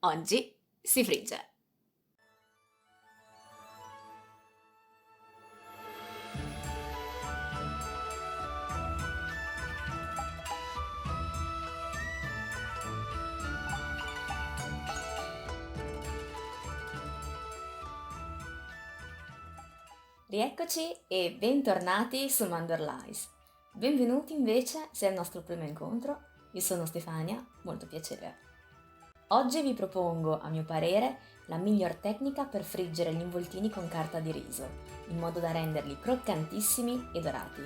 Oggi si frigge. Rieccoci e bentornati su Mandor Lies. Benvenuti invece se è il nostro primo incontro. Io sono Stefania, molto piacere. Oggi vi propongo, a mio parere, la miglior tecnica per friggere gli involtini con carta di riso, in modo da renderli croccantissimi e dorati.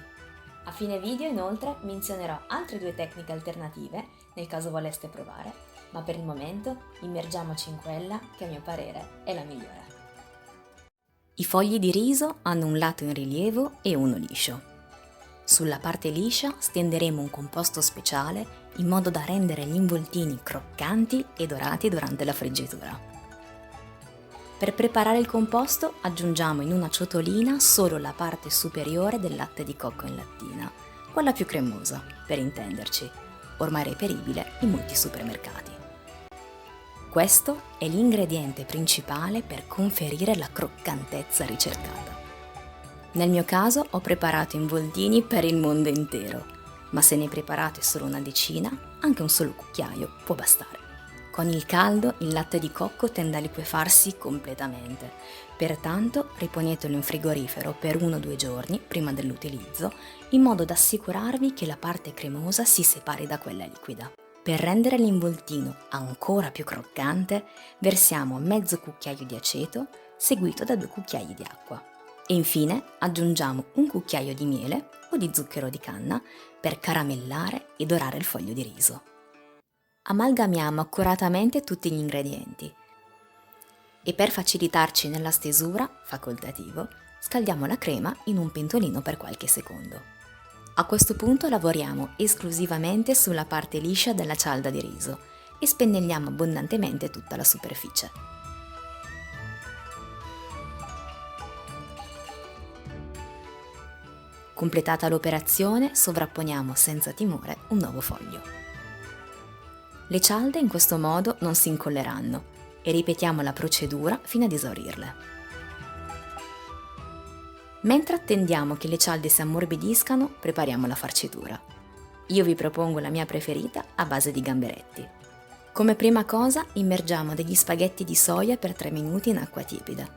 A fine video inoltre menzionerò altre due tecniche alternative nel caso voleste provare, ma per il momento immergiamoci in quella che a mio parere è la migliore. I fogli di riso hanno un lato in rilievo e uno liscio. Sulla parte liscia stenderemo un composto speciale in modo da rendere gli involtini croccanti e dorati durante la friggitura. Per preparare il composto aggiungiamo in una ciotolina solo la parte superiore del latte di cocco in lattina, quella più cremosa, per intenderci, ormai reperibile in molti supermercati. Questo è l'ingrediente principale per conferire la croccantezza ricercata. Nel mio caso ho preparato involtini per il mondo intero, ma se ne preparate solo una decina, anche un solo cucchiaio può bastare. Con il caldo il latte di cocco tende a liquefarsi completamente, pertanto riponetelo in frigorifero per 1-2 giorni prima dell'utilizzo, in modo da assicurarvi che la parte cremosa si separi da quella liquida. Per rendere l'involtino ancora più croccante, versiamo mezzo cucchiaio di aceto seguito da 2 cucchiai di acqua. E infine aggiungiamo un cucchiaio di miele o di zucchero di canna per caramellare e dorare il foglio di riso. Amalgamiamo accuratamente tutti gli ingredienti e per facilitarci nella stesura, facoltativo, scaldiamo la crema in un pentolino per qualche secondo. A questo punto lavoriamo esclusivamente sulla parte liscia della cialda di riso e spennelliamo abbondantemente tutta la superficie. Completata l'operazione, sovrapponiamo senza timore un nuovo foglio. Le cialde in questo modo non si incolleranno e ripetiamo la procedura fino ad esaurirle. Mentre attendiamo che le cialde si ammorbidiscano, prepariamo la farcitura. Io vi propongo la mia preferita a base di gamberetti. Come prima cosa immergiamo degli spaghetti di soia per 3 minuti in acqua tiepida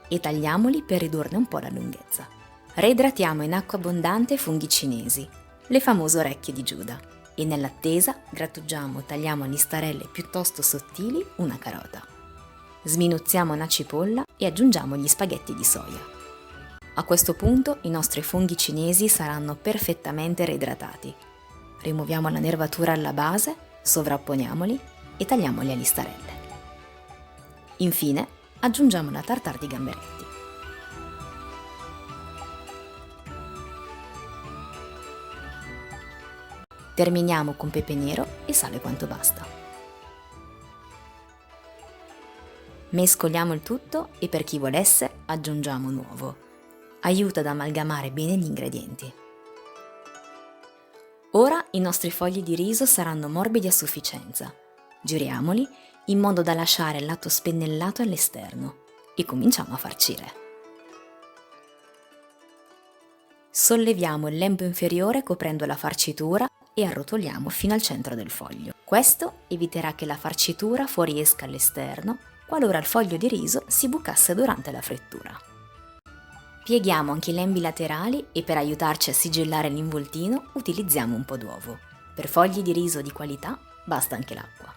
e tagliamoli per ridurne un po' la lunghezza. Reidratiamo in acqua abbondante i funghi cinesi, le famose orecchie di Giuda, e nell'attesa grattugiamo o tagliamo a listarelle piuttosto sottili una carota. Sminuzziamo una cipolla e aggiungiamo gli spaghetti di soia. A questo punto i nostri funghi cinesi saranno perfettamente reidratati. Rimuoviamo la nervatura alla base, sovrapponiamoli e tagliamoli a listarelle. Infine aggiungiamo la tartare di gamberetti. Terminiamo con pepe nero e sale quanto basta. Mescoliamo il tutto e per chi volesse aggiungiamo un uovo. Aiuta ad amalgamare bene gli ingredienti. Ora i nostri fogli di riso saranno morbidi a sufficienza. Giriamoli in modo da lasciare il lato spennellato all'esterno e cominciamo a farcire. Solleviamo il lembo inferiore coprendo la farcitura e arrotoliamo fino al centro del foglio. Questo eviterà che la farcitura fuoriesca all'esterno qualora il foglio di riso si bucasse durante la frittura. Pieghiamo anche i lembi laterali e per aiutarci a sigillare l'involtino utilizziamo un po' d'uovo. Per fogli di riso di qualità basta anche l'acqua.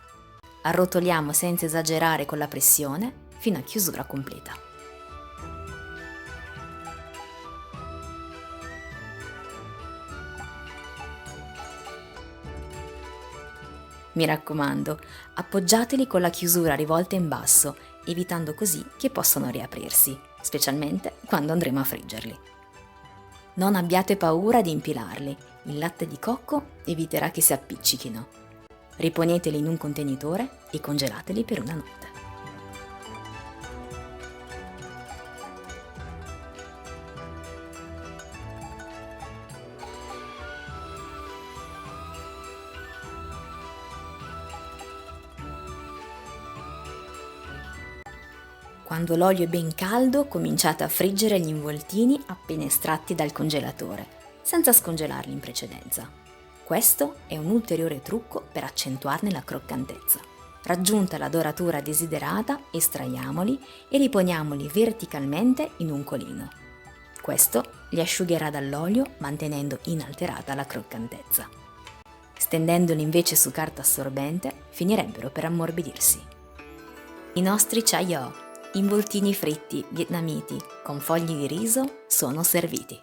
Arrotoliamo senza esagerare con la pressione fino a chiusura completa. Mi raccomando, appoggiateli con la chiusura rivolta in basso, evitando così che possano riaprirsi, specialmente quando andremo a friggerli. Non abbiate paura di impilarli, il latte di cocco eviterà che si appiccichino. Riponeteli in un contenitore e congelateli per una notte. Quando l'olio è ben caldo, cominciate a friggere gli involtini appena estratti dal congelatore, senza scongelarli in precedenza. Questo è un ulteriore trucco per accentuarne la croccantezza. Raggiunta la doratura desiderata, estraiamoli e riponiamoli verticalmente in un colino. Questo li asciugherà dall'olio mantenendo inalterata la croccantezza. Stendendoli invece su carta assorbente, finirebbero per ammorbidirsi. I nostri chai-o, involtini fritti vietnamiti con fogli di riso, sono serviti.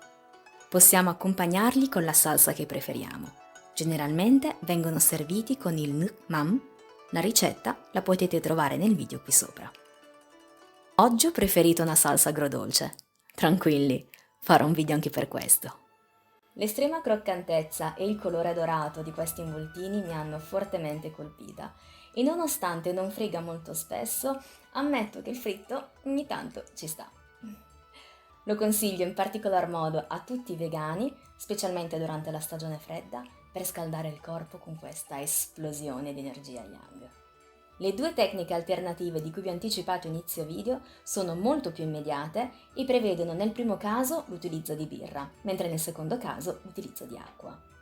Possiamo accompagnarli con la salsa che preferiamo. Generalmente vengono serviti con il nuoc mam. La ricetta la potete trovare nel video qui sopra. Oggi ho preferito una salsa agrodolce. Tranquilli, farò un video anche per questo. L'estrema croccantezza e il colore dorato di questi involtini mi hanno fortemente colpita e nonostante non frigga molto spesso, ammetto che il fritto ogni tanto ci sta. Lo consiglio in particolar modo a tutti i vegani, specialmente durante la stagione fredda, per scaldare il corpo con questa esplosione di energia yang. Le due tecniche alternative di cui vi ho anticipato inizio video sono molto più immediate e prevedono nel primo caso l'utilizzo di birra, mentre nel secondo caso l'utilizzo di acqua.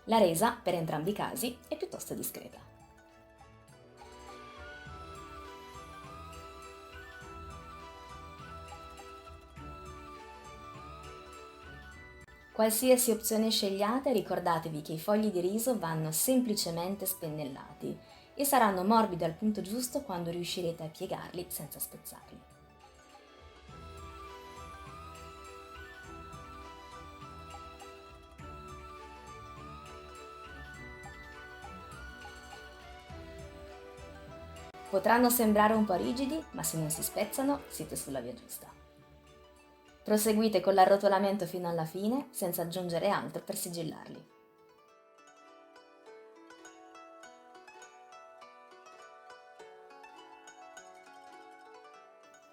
La resa, per entrambi i casi, è piuttosto discreta. Qualsiasi opzione scegliate, ricordatevi che i fogli di riso vanno semplicemente spennellati e saranno morbidi al punto giusto quando riuscirete a piegarli senza spezzarli. Potranno sembrare un po' rigidi, ma se non si spezzano siete sulla via giusta. Proseguite con l'arrotolamento fino alla fine, senza aggiungere altro per sigillarli.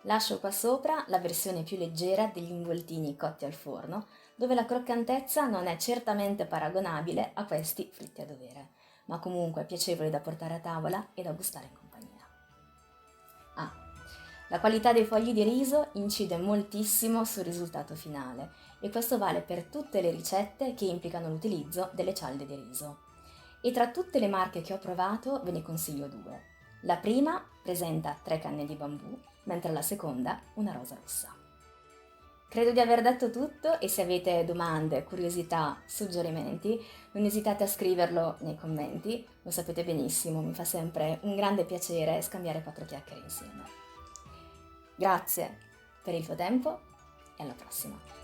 Lascio qua sopra la versione più leggera degli involtini cotti al forno, dove la croccantezza non è certamente paragonabile a questi fritti a dovere, ma comunque piacevoli da portare a tavola e da gustare in compagnia. La qualità dei fogli di riso incide moltissimo sul risultato finale e questo vale per tutte le ricette che implicano l'utilizzo delle cialde di riso. E tra tutte le marche che ho provato ve ne consiglio due. La prima presenta 3 canne di bambù, mentre la seconda una rosa rossa. Credo di aver detto tutto e se avete domande, curiosità, suggerimenti, non esitate a scriverlo nei commenti, lo sapete benissimo, mi fa sempre un grande piacere scambiare 4 chiacchiere insieme. Grazie per il tuo tempo e alla prossima!